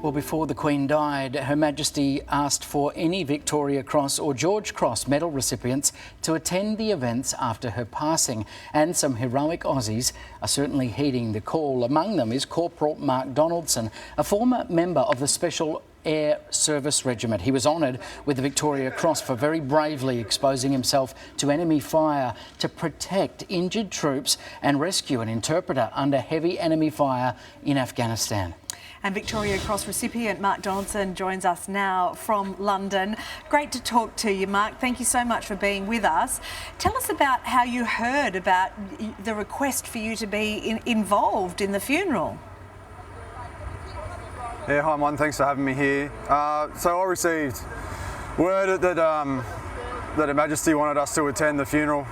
Well, before the Queen died, Her Majesty asked for any Victoria Cross or George Cross medal recipients to attend the events after her passing, and some heroic Aussies are certainly heeding the call. Among them is Corporal Mark Donaldson, a former member of the Special Air Service Regiment. He was honoured with the Victoria Cross for very bravely exposing himself to enemy fire to protect injured troops and rescue an interpreter under heavy enemy fire in Afghanistan. And Victoria Cross recipient Mark Donaldson joins us now from London. Great to talk to you, Mark. Thank you so much for being with us. Tell us about how you heard about the request for you to be involved in the funeral. Yeah, hi, Mon. Thanks for having me here. So I received word that Her Majesty wanted us to attend the funeral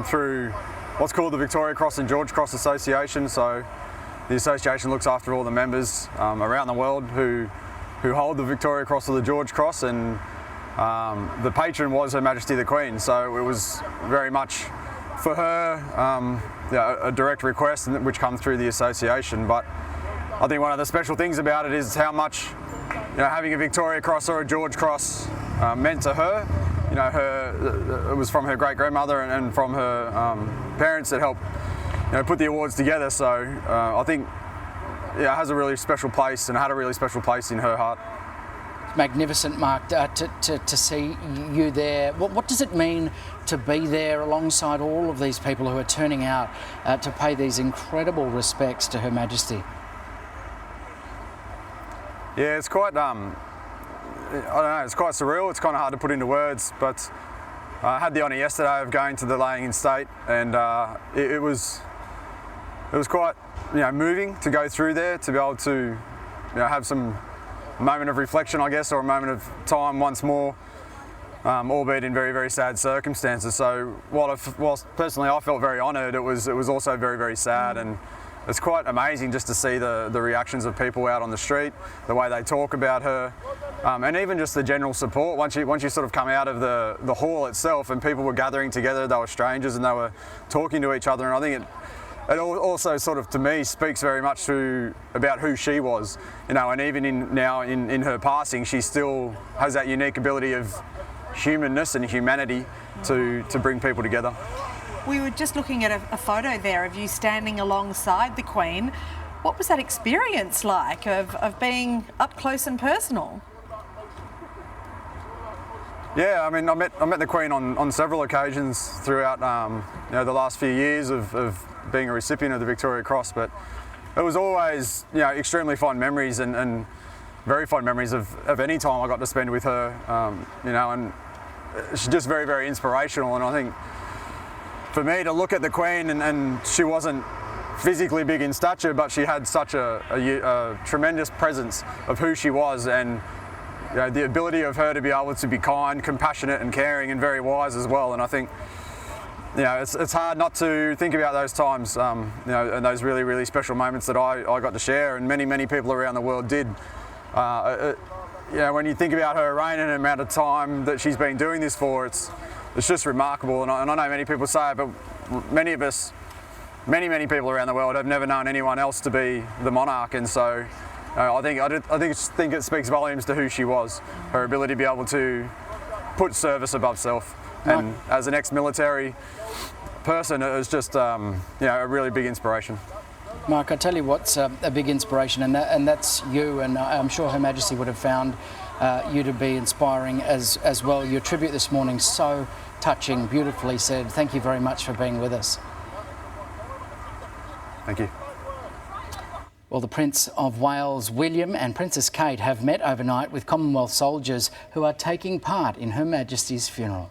through what's called the Victoria Cross and George Cross Association. So the association looks after all the members around the world who hold the Victoria Cross or the George Cross, and the patron was Her Majesty the Queen. So it was very much for her a direct request which comes through the association. But I think one of the special things about it is how much having a Victoria Cross or a George Cross meant to her. It was from her great grandmother and from her parents that helped put the awards together. So I think it has a really special place and had a really special place in her heart. Magnificent, Mark, to see you there. What does it mean to be there alongside all of these people who are turning out to pay these incredible respects to Her Majesty? Yeah, it's quite, I don't know, it's quite surreal. It's kind of hard to put into words, but I had the honour yesterday of going to the laying in state, and it was quite moving to go through there, to be able to have some moment of reflection, I guess, or a moment of time once more, albeit in very, very sad circumstances. So whilst personally I felt very honoured, it was also very, very sad, and it's quite amazing just to see the reactions of people out on the street, the way they talk about her, and even just the general support. Once you sort of come out of the hall itself and people were gathering together, they were strangers and they were talking to each other, and I think it also sort of, to me, speaks very much about who she was, and even in her passing, she still has that unique ability of humanness and humanity to bring people together. We were just looking at a photo there of you standing alongside the Queen. What was that experience like of being up close and personal? Yeah, I mean, I met the Queen on several occasions throughout the last few years of being a recipient of the Victoria Cross, but it was always extremely fond memories and very fond memories of any time I got to spend with her, and she's just very, very inspirational. And I think for me to look at the Queen, and she wasn't physically big in stature, but she had such a tremendous presence of who she was, and the ability of her to be able to be kind, compassionate and caring, and very wise as well. And I think it's hard not to think about those times, and those really, really special moments that I got to share, and many, many people around the world did. When you think about her reign and the amount of time that she's been doing this for, it's just remarkable. And I know many people say it, but many of us, many people around the world have never known anyone else to be the monarch. And so I think it speaks volumes to who she was, her ability to be able to put service above self. And as an ex-military person, it was just a really big inspiration. Mark, I tell you what's a big inspiration, and that's you, and I'm sure Her Majesty would have found you to be inspiring as well. Your tribute this morning, so touching, beautifully said. Thank you very much for being with us. Thank you. Well, the Prince of Wales, William, and Princess Kate have met overnight with Commonwealth soldiers who are taking part in Her Majesty's funeral.